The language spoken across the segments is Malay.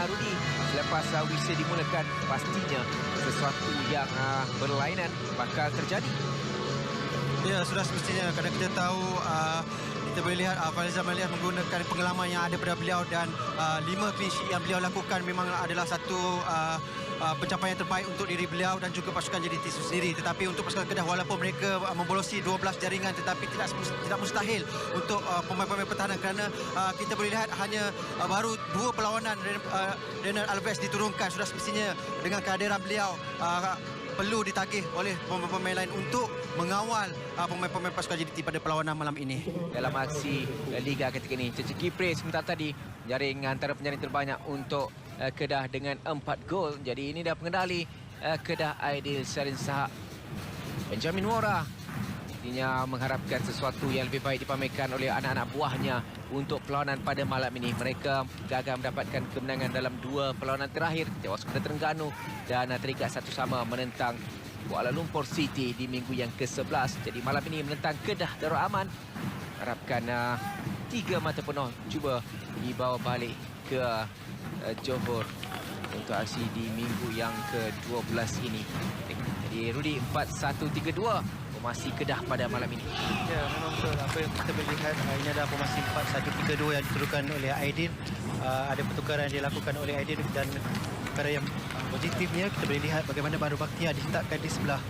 Rudi, selepas whistle dimulakan, pastinya sesuatu yang berlainan bakal terjadi. Ya, sudah semestinya kerana kita tahu kita boleh lihat Faizal Maliah menggunakan pengalaman yang ada pada beliau dan 5 clean sheet yang beliau lakukan memang adalah satu pencapaian terbaik untuk diri beliau dan juga pasukan JDT itu sendiri. Tetapi untuk pasukan Kedah, walaupun mereka membolosi 12 jaringan, tetapi tidak mustahil untuk pemain-pemain pertahanan kerana kita boleh lihat hanya baru 2 perlawanan Renan Alves diturunkan. Sudah semestinya dengan kehadiran beliau perlu ditagih oleh pemain-pemain lain untuk mengawal pemain-pemain pasukan JDT pada perlawanan malam ini. Dalam aksi Liga ketika ini, Cece Kipre sebentar tadi jaring antara penjaring terbanyak untuk Kedah dengan 4 gol. Jadi ini dah pengendali Kedah Aidil Sarin Sahak. Benjamin Wara sepertinya mengharapkan sesuatu yang lebih baik dipamerkan oleh anak-anak buahnya untuk perlawanan pada malam ini. Mereka gagal mendapatkan kemenangan dalam 2 perlawanan terakhir, tewas kepada Terengganu dan terikat 1-1 menentang Kuala Lumpur City di minggu yang ke-11. Jadi malam ini menentang Kedah Darul Aman. Harapkan 3 mata penuh cuba dibawa balik ke Johor untuk aksi di minggu yang ke-12 ini. Jadi Rudi 4-1-3-2 formasi Kedah pada malam ini. Ya, memang betul. Apa yang kita boleh lihat, ini adalah formasi 4-1-3-2 yang diturunkan oleh Aidil. Ada pertukaran yang dilakukan oleh Aidil dan perkara yang positifnya kita boleh lihat bagaimana Baru Bakhtiar diletakkan di sebelah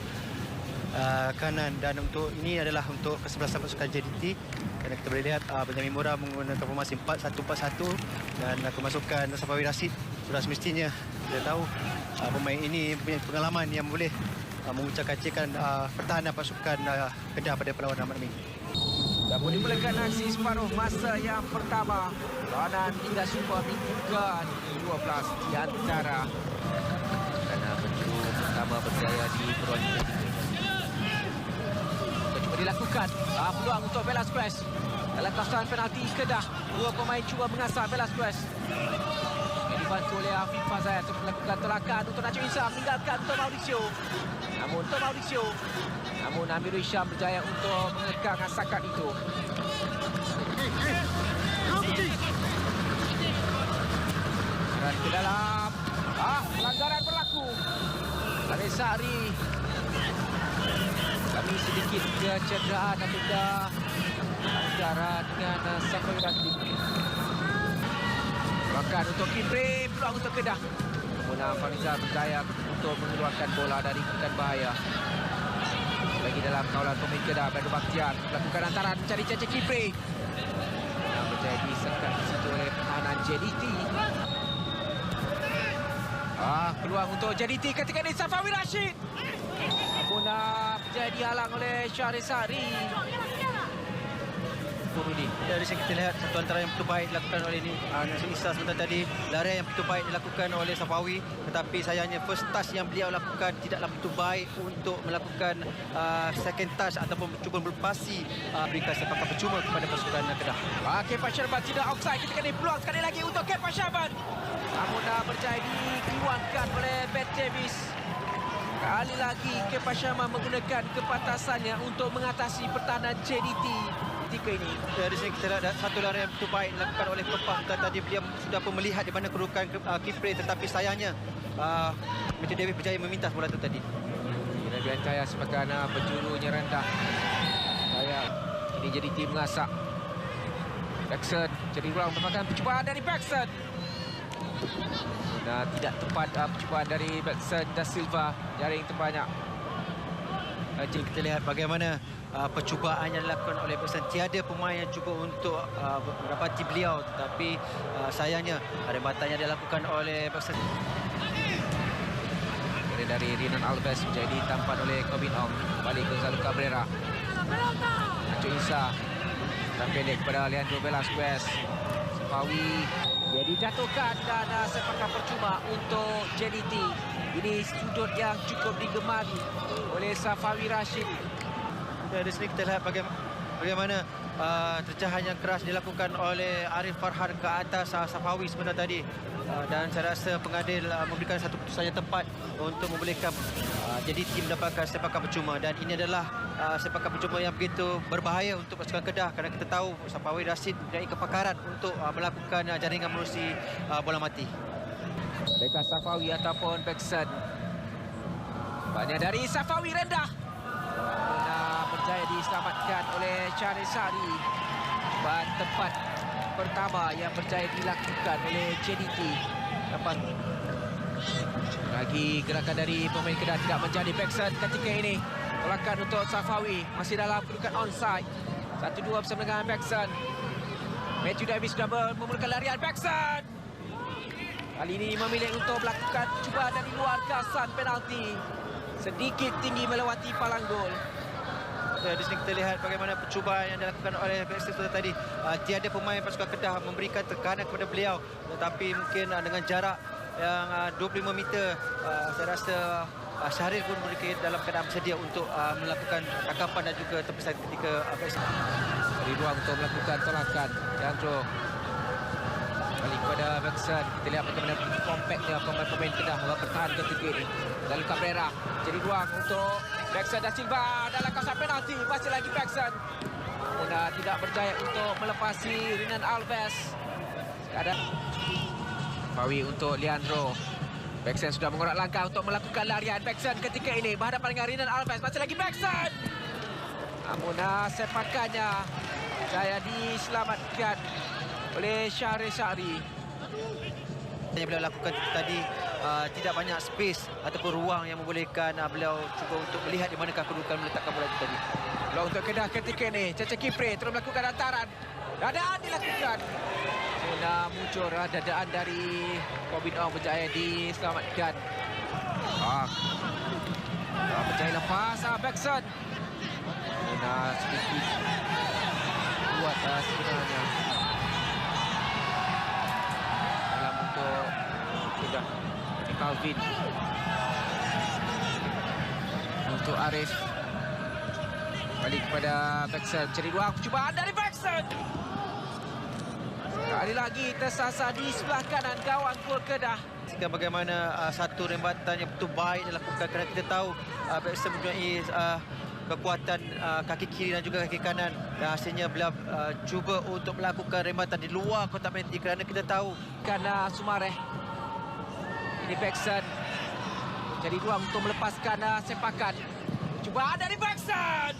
kanan, dan untuk ini adalah untuk kesebelasan pasukan JDT. Kerana kita boleh lihat Benjamin Mora menggunakan formasi 4-1-4-1 dan kemasukan Safawi Rashid. Sudah semestinya kita tahu pemain ini punya pengalaman yang boleh mengucapkan pertahanan pasukan Kedah pada perlawanan malam ini. Dan pun dimulakan aksi separuh masa yang pertama. Perlawanan Liga Super minggu ke-12 di antara kerana penjuru pertama berjaya di perlawanan ketiga. Cuba dilakukan peluang untuk Velasquez dalam kawasan penalti Kedah. 2 pemain cuba mengasah Velasquez. Yang dibantu oleh Afif Fazal untuk melakukan tolakan untuk Najib Isham, meninggalkan untuk Mauricio. Namun Amirul Hisham berjaya untuk mengekang asakan itu. Dan ke dalam. Pelanggaran berlaku. Dari Sari. Kami sedikit kecederaan apabila antara dengan Safawi Rashid. Bahkan untuk Kipre, peluang untuk Kedah. Namun Farizal berjaya untuk mengeluarkan bola dari bukan bahaya. Lagi dalam kawalan pemain Kedah, Baru Bakhtiar melakukan antaran mencari Cece Kipre. Yang menjadi sekat di situ oleh pertahanan JDT. Peluang untuk JDT ketika ini Safawi Rashid. Namun menjadi halang oleh Syahris Sari. Dari sini kita lihat satu antara yang begitu baik dilakukan oleh Nasir Issa sebentar tadi. Larian yang begitu baik dilakukan oleh Safawi, tetapi sayangnya first touch yang beliau lakukan tidaklah begitu baik untuk melakukan second touch ataupun cuba melepasi berikan sepakan percuma kepada pasukan Kedah. Kepa Syarban tidak offside ketika ini. Peluang sekali lagi untuk Kepa Syarban. Namun berjaya dikeluarkan oleh Bet Davis. Kali lagi Kepa Syarban menggunakan kepantasannya untuk mengatasi pertahanan JDT ketika ini. Dari sini kita lihat satu larian begitu baik dilakukan oleh Kepa. Tadi beliau sudah pun melihat di mana kedudukan Kipre, tetapi sayangnya Mr. Davis berjaya memintas bola itu tadi. Rabian Cahaya sepakan penjurunya rendah. Ini JDT mengasak. Paxson jadi ruang merupakan percubaan dari Paxson. Tidak tepat percubaan dari Paxson da Silva. Jaring terbanyak. Jadi kita lihat bagaimana percubaan yang dilakukan oleh Paxson. Tiada pemain yang cuba untuk mendapati beliau, tetapi sayangnya hambatan yang dilakukan oleh Paxson. Dari Renan Alves menjadi tampan oleh Kobin Ong. Balik Gonzalo Cabrera. Nacho Isa. Dan pendek kepada Leandro Velasquez. Safawi dia dijatuhkan dan sepakan percuma untuk JDT. Ini sudut yang cukup digemari oleh Safawi Rashid. Dari sini kita lihat bagaimana tercahan yang keras dilakukan oleh Arif Farhan ke atas Safawi sebentar tadi. Dan saya rasa pengadil memberikan satu keputusan yang tepat untuk membolehkan JDT mendapatkan sepakan percuma. Dan ini adalah sepakan percuma yang begitu berbahaya untuk pasukan Kedah, kerana kita tahu Safawi Rashid mempunyai kepakaran untuk melakukan jaringan menerusi bola mati. Dekat Safawi ataupun Bekson. Banyak dari Safawi rendah. Berjaya diselamatkan oleh Charles Sari. Dan tempat pertama yang berjaya dilakukan oleh JDT. Lepas lagi gerakan dari pemain Kedah tidak menjadi. Bekson ketika ini. Tolakan untuk Safawi. Masih dalam kedudukan onside. 1-2 bersama dengan Bekson. Matthew Davis sudah memulakan larian. Bekson kali ini memilih untuk melakukan cubaan dari luar kawasan penalti. Sedikit tinggi melewati palang gol. Ya, di sini kita lihat bagaimana percubaan yang dilakukan oleh Bekson tadi. Tiada pemain pasukan Kedah memberikan tekanan kepada beliau. Tetapi mungkin dengan jarak yang 25 meter, saya rasa Syahril pun memiliki dalam keadaan bersedia untuk melakukan tangkapan dan juga tepisan ketika Bekson. Beri ruang untuk melakukan tolakan. Leandro balik kepada Bekson. Kita lihat bagaimana kompaknya pemain-pemain Kedah bertahan ketika ini. Lalu Cabrera jadi ruang untuk Bekson dan Silva dalam kawasan penalti. Masih lagi Bekson. Namun tidak berjaya untuk melepasi Renan Alves. Ada Fawi untuk Leandro. Bekson sudah mengorak langkah untuk melakukan larian. Bekson ketika ini berhadapan dengan Renan Alves. Masih lagi Bekson. Namun sepakannya saya diselamatkan oleh Syahrir Syahri. Yang beliau lakukan tadi tidak banyak space ataupun ruang yang membolehkan beliau cuba untuk melihat di manakah kedudukan meletakkan bola itu tadi. Peluang untuk Kedah ketika ini. Caca Kipre terus melakukan hantaran. Dadaan dilakukan. Zona muncul dadaan dari Kobin Ong berjaya diselamatkan. Berjaya lepas Bekson. Sedikit kuat sebenarnya dalam untuk Kedah. Calvin untuk Arif. Balik kepada Bekson. Cari ruang percubaan dari Bekson. Sekali lagi tersasar di sebelah kanan gawang gol Kedah. Bagaimana satu rembatan yang betul baik dilakukan kerana kita tahu Bekson mempunyai kekuatan kaki kiri dan juga kaki kanan, dan hasilnya beliau cuba untuk melakukan rembatan di luar kotak penalti kerana kita tahu Karena Sumareh ini Bekson jadi ruang untuk melepaskan sepakan. Cubaan dari Bekson.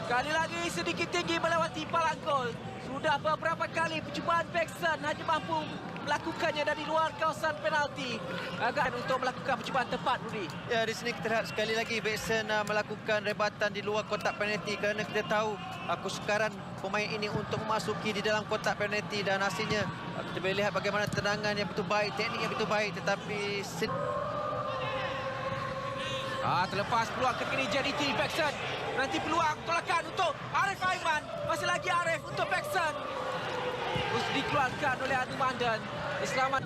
Sekali lagi sedikit tinggi melewati palang gol. Sudah beberapa kali percubaan Bekson hanya mampu melakukannya dari luar kawasan penalti. Agak untuk melakukan percubaan tepat, Rudi. Ya, di sini kita lihat sekali lagi Bekson melakukan rebatan di luar kotak penalti kerana kita tahu kesukaran pemain ini untuk memasuki di dalam kotak penalti, dan hasilnya kita boleh lihat bagaimana tendangan yang betul baik, teknik yang betul baik, tetapi terlepas peluang ketika ini JDT. Bekson nanti peluang tolakan untuk Arif Aiman. Masih lagi Arif untuk Bekson. Terus dikeluarkan oleh Anu Mandan. Selamat.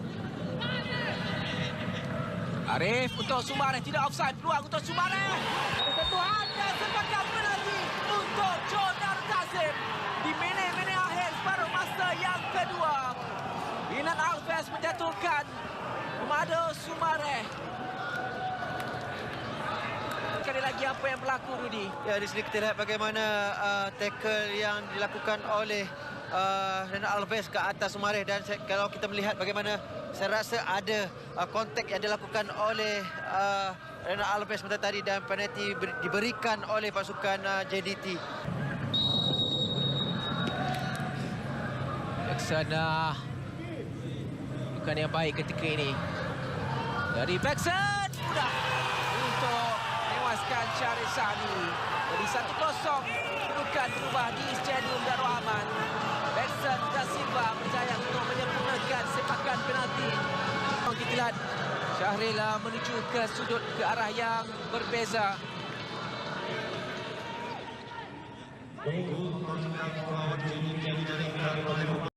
Arif untuk Sumareh, tidak offside. Peluang untuk Sumareh. Kesentuhan dan sepakat penalti untuk Jonar Tazim. Di minit-minit akhir separuh masa yang kedua. Renan Alves menjatuhkan Mado Sumareh. Sekali lagi apa yang berlaku, Rudi? Ya, di sini kita lihat bagaimana tackle yang dilakukan oleh Renan Alves ke atas Sumareh, dan kalau kita melihat bagaimana saya rasa ada kontak yang dilakukan oleh Renan Alves sebentar tadi, dan penalti diberikan oleh pasukan JDT. Laksana bukan yang baik ketika ini dari Bekson. Mudah untuk menewaskan Syahrir Syahri. Jadi 1-0 kedudukan berubah di Stadium Darul Aman. Bekson dan Silva berjaya untuk menyempurnakan sepakan penalti. Kita lihat Syahril menuju ke sudut ke arah yang berbeza.